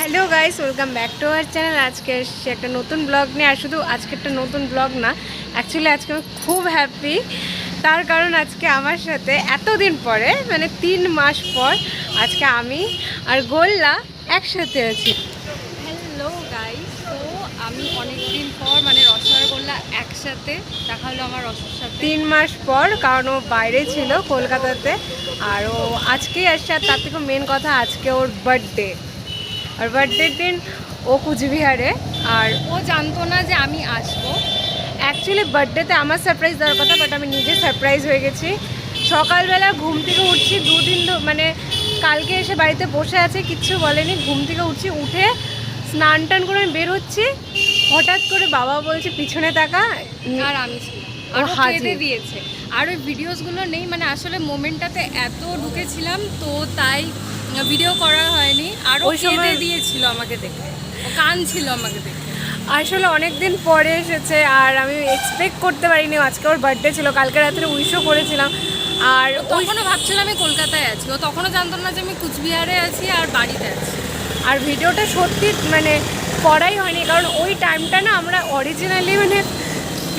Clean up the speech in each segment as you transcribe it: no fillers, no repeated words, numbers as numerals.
Hello guys, welcome back to our channel. আজকে এসেছি একটা নতুন ব্লগ নিয়ে। আর শুধু আজকে একটা নতুন ব্লগ না, অ্যাকচুয়ালি আজকে আমি খুব হ্যাপি। তার কারণ আজকে আমার সাথে এতদিন পরে, মানে 3 মাস পর আজকে আমি আর গোল্লা একসাথে আছি। হ্যালো গাইস, তো আমি অনেকদিন পর মানে রসা আর গোল্লা একসাথে দেখা হলো আমার রসের সাথে 3 মাস পর, কারণ ও বাইরে ছিল কলকাতাতে, আর ও আজকেই আসছে। আর তার থেকে মেন কথা, আজকে ওর বার্থডে। আর বার্থডের দিন ও কুচবিহারে, আর ও জানতো না যে আমি আসবো। অ্যাকচুয়ালি বার্থডেতে আমার সারপ্রাইজ দেওয়ার কথা, বাট আমি নিজে সারপ্রাইজ হয়ে গেছি। সকালবেলা ঘুম থেকে উঠছি, দুদিন মানে কালকে এসে বাড়িতে বসে আছে, কিচ্ছু বলেনি। ঘুম থেকে উঠছি, উঠে স্নান টান করে আমি বের হচ্ছি, হঠাৎ করে বাবা বলছে পিছনে তাকা, আর আমি ছিলাম, আর ও কেঁদে দিয়েছে। আর ওই ভিডিওসগুলো নেই, মানে আসলে মোমেন্টটাতে এত ঢুকেছিলাম তো তাই ভিডিও করা হয়নি। আর ও কেঁদে দিয়েছিল আমাকে দেখে, ও কাঁদছিল আমাকে দেখে। আসলে অনেক দিন পরে এসেছে, আর আমি এক্সপেক্ট করতে পারিনি। আজকে ওর বার্থডে ছিল, কালকে রাত্রে উইশও করেছিলাম। আর তখনও ভাবছিলাম আমি কলকাতায় আছি, ও তখনও জানতাম না যে আমি কুচবিহারে আছি আর বাড়িতে আছি। আর ভিডিওটা সত্যি মানে করাই হয়নি, কারণ ওই টাইমটা না আমরা অরিজিনালি মানে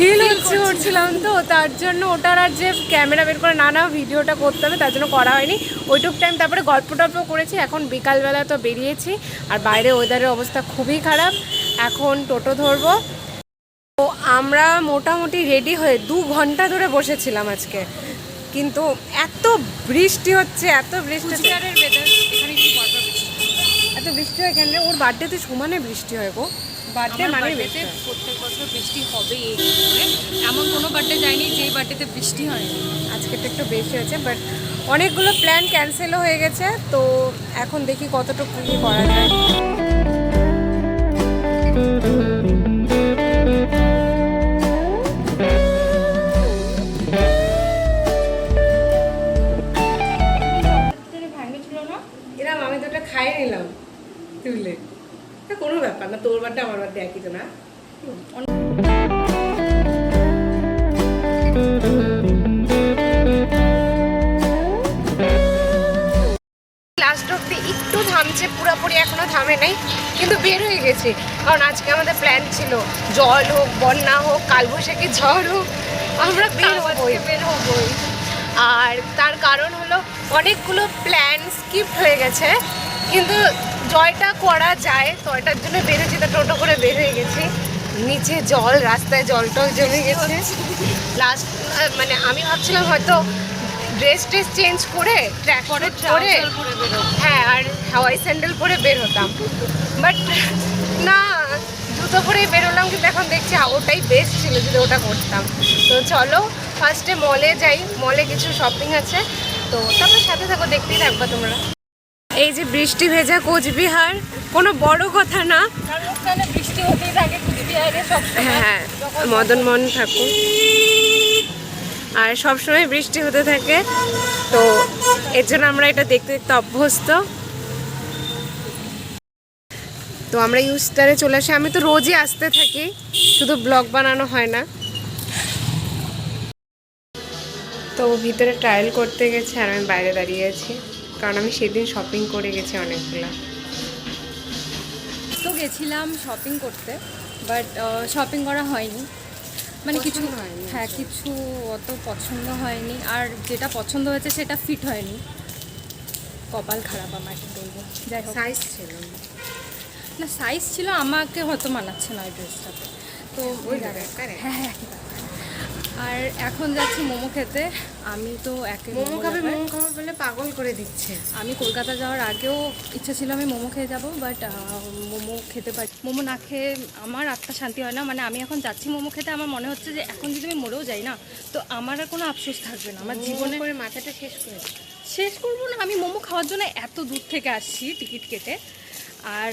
ফিল করছিলাম, তো তার জন্য ওটার আর যে ক্যামেরা বের করে না ভিডিওটা করতে হবে, তার জন্য করা হয়নি ওইটুক টাইম। তারপরে গল্প টল্প করেছি। এখন বিকালবেলা তো বেরিয়েছি, আর বাইরে ওয়েদারের অবস্থা খুবই খারাপ। এখন টোটো ধরবো। তো আমরা মোটামুটি রেডি হয়ে 2 ঘন্টা ধরে বসেছিলাম আজকে, কিন্তু এত বৃষ্টি হচ্ছে, এত বৃষ্টি হচ্ছে। এত বৃষ্টি হয় কেন? ওর বার্থডেতে সমানে বৃষ্টি হয় গো। বার্থডে মানে প্রত্যেক বছর বৃষ্টি হবে, এই এমন কোনো বার্থডে যায়নি যে বার্থডেতে বৃষ্টি হয়নি। আজকেটা একটু বেশি হয়েছে, বাট অনেকগুলো প্ল্যান ক্যান্সেলও হয়ে গেছে। তো এখন দেখি কতটুকু কী করা যায়। এরকম আমি তো ওটা খাই নিলাম তুলে, কোনো ব্যাপার না। তোর বার্থডে আমার বার্থডে একই তো না। লাস্ট অব্দি একটু থামছে, পুরোপুরি এখনো থামে নাই, কিন্তু বের হয়ে গেছে। কারণ আজকে আমাদের প্ল্যান ছিল, জল হোক, বন্যা হোক, কালবৈশাখী ঝড় হোক, আমরা বের হবই। আর তার কারণ হলো অনেকগুলো প্ল্যান স্কিপ হয়ে গেছে, কিন্তু জয়টা করা যায় তো এটার জন্য বেরোচ্ছি। তো টোটো করে বের হয়ে গেছি। নিচে জল, রাস্তায় জলটাও জমে গেছে। লাস্ট মানে আমি ভাবছিলাম হয়তো ড্রেস চেঞ্জ করে ট্র্যাক করে হ্যাঁ, আর হাওয়াই স্যান্ডেল পরে বের হতাম, বাট না, জুতো পরেই বেরোলাম। কিন্তু এখন দেখছি ওটাই বেস্ট ছিল যদি ওটা করতাম। তো চলো ফার্স্টে মলে যাই, মলে কিছু শপিং আছে, তো তারপর সাথে থাকো, দেখতেই থাকবা তোমরা। এই যে বৃষ্টি ভেজা কোচবিহার, কোনো বড় কথা না, বৃষ্টি হতেই থাকে কুচবিহারে সবসময়। হ্যাঁ, মদন মোহন ঠাকুর, আর সবসময় বৃষ্টি হতে থাকে। তো এর জন্য আমরা এটা দেখতে দেখতে অভ্যস্ত। তো আমরা ইউস্টারে চলে আসি। আমি তো রোজই আসতে থাকি, শুধু ব্লগ বানানো হয় না। তো ভিতরে ট্রায়াল করতে গেছে, আর আমি বাইরে দাঁড়িয়ে আছি, কারণ আমি সেদিন শপিং করে গেছি অনেকগুলো। তো গেছিলাম শপিং করতে, বাট শপিং করা হয়নি, মানে কিছু হ্যাঁ কিছু অত পছন্দ হয়নি। আর যেটা পছন্দ হয়েছে সেটা ফিট হয়নি, কপাল খারাপ আমার, কি বলবো। যাই হোক, সাইজ ছিল না, সাইজ ছিল, আমাকে হয়তো মানাচ্ছে না ওই ড্রেসটাতে। তো হ্যাঁ, আর এখন যাচ্ছি মোমো খেতে। আমি তো মোমো খাবে বলে পাগল করে দিচ্ছে। আমি কলকাতা যাওয়ার আগেও ইচ্ছা ছিল আমি মোমো খেয়ে যাবো, বাট মোমো খেতে পারি। মোমো না খেয়ে আমার আত্মা শান্তি হয় না। মানে আমি এখন যাচ্ছি মোমো খেতে, আমার মনে হচ্ছে যে এখন যদি আমি মরেও যাই না, তো আমার আর কোনো আফসোস থাকবে না আমার জীবনে। মাথাটা শেষ করবো না, আমি মোমো খাওয়ার জন্য এত দূর থেকে আসছি টিকিট কেটে। আর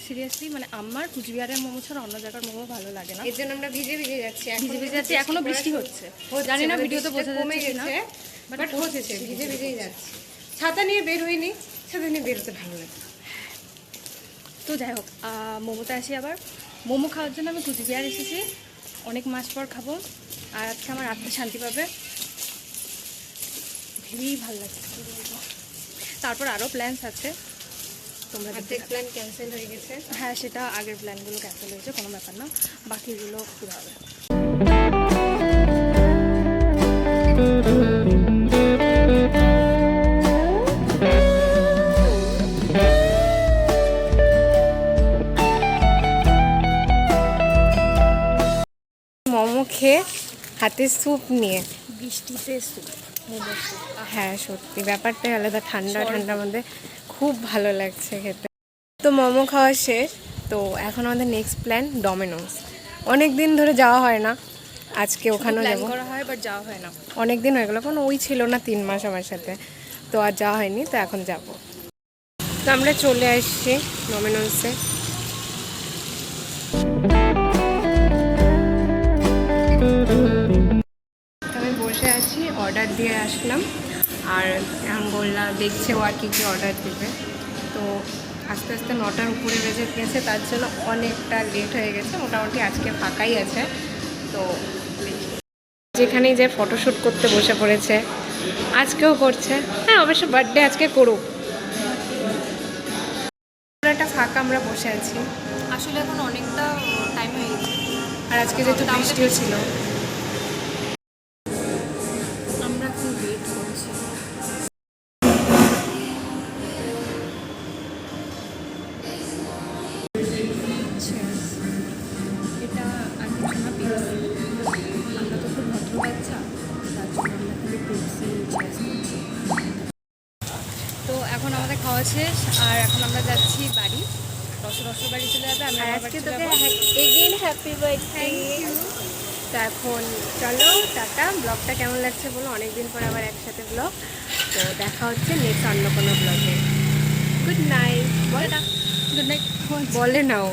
সিরিয়াসলি মানে আমার কুচবিহারের মোমো ছাড়া অন্য জায়গার মোমো ভালো লাগে না। এর জন্য আমরা ভিজে যাচ্ছি, এখনো বৃষ্টি হচ্ছে, জানি না ভিডিওতে বোঝা যাচ্ছে না, বাট হচ্ছে, ভিজেই যাচ্ছে। ছাতা নিয়ে বের হইনি, ছাতা নিয়ে বেরোতে ভালো লাগে। তো যাই হোক, মোমোতে আসি আবার। মোমো খাওয়ার জন্য আমি কুচবিহার এসেছি, অনেক মাস পর খাবো, আর আজকে আমার আত্মা শান্তি পাবে, ভেবেই ভালো লাগছে। তারপর আরও প্ল্যানস আছে, তোমরা দেখতে অর্ধেক প্ল্যান ক্যান্সেল হয়ে গেছে। হ্যাঁ, সেটা আগের প্ল্যানগুলো ক্যান্সেল হয়েছে, কোনো ব্যাপার না, বাকিগুলো পুরো হবে। মোমো খেয়ে হাতে স্যুপ নিয়ে, বৃষ্টিতে স্যুপ, মোমো স্যুপ। হ্যাঁ সত্যি ব্যাপারটাই আলাদা, ঠান্ডা ঠান্ডার মধ্যে খুব ভালো লাগছে খেতে। তো মোমো খাওয়া শেষ, তো এখন আমাদের নেক্সট প্ল্যান ডমিনোস। অনেক দিন ধরে যাওয়া হয় না, আজকে ওখানেও প্ল্যান যাবো। করা হয় বাট যাওয়া হয় না। অনেক দিন হয়ে গেলো, কারণ ওই ছিল না 3 মাস আমার সাথে, তো আর যাওয়া হয়নি, তো এখন যাব। তো আমরা চলে আসছি ডমিনোসে। আমি বসে আছি, অর্ডার দিয়ে আসলাম, আর এখন বললাম দেখছে ও আর কী কী অর্ডার দেবে। তো আস্তে আস্তে 9টার উপরে বেজে গেছে, তার জন্য অনেকটা লেট হয়ে গেছে। মোটামুটি আজকে ফাঁকাই আছে, তো যেখানেই যে ফটোশ্যুট করতে বসে পড়েছে, আজকেও করছে। হ্যাঁ অবশ্য বার্থডে আজকে করুক, একটা ফাঁকা আমরা বসে আছি। আসলে এখন অনেকটা টাইম হয়ে গেছে, আর আজকে যেহেতু বৃষ্টিও ছিল, আমরা এখন ওয়েট করছি। এটা আর কিছু না, পেপসি। আমরা তো খুব ভদ্র বাচ্চা, তার জন্য আমরা খুবই পেপসি চেস করছি। তো এখন আমাদের খাওয়া শেষ, আর এখন আমরা যাচ্ছি বাড়ি। রসের বাড়ি চলে যাবে, আমি আর আমার আজকে বাড়ি তোকে চলে যাবো। Again happy birthday. তো এখন চলো টাটা। ব্লগটা কেমন লাগছে বলো, অনেকদিন পর আবার একসাথে ব্লগ। তো দেখা হচ্ছে নেক্সট অন্য কোনো ব্লগে। Good night. Good night. বলে নাও।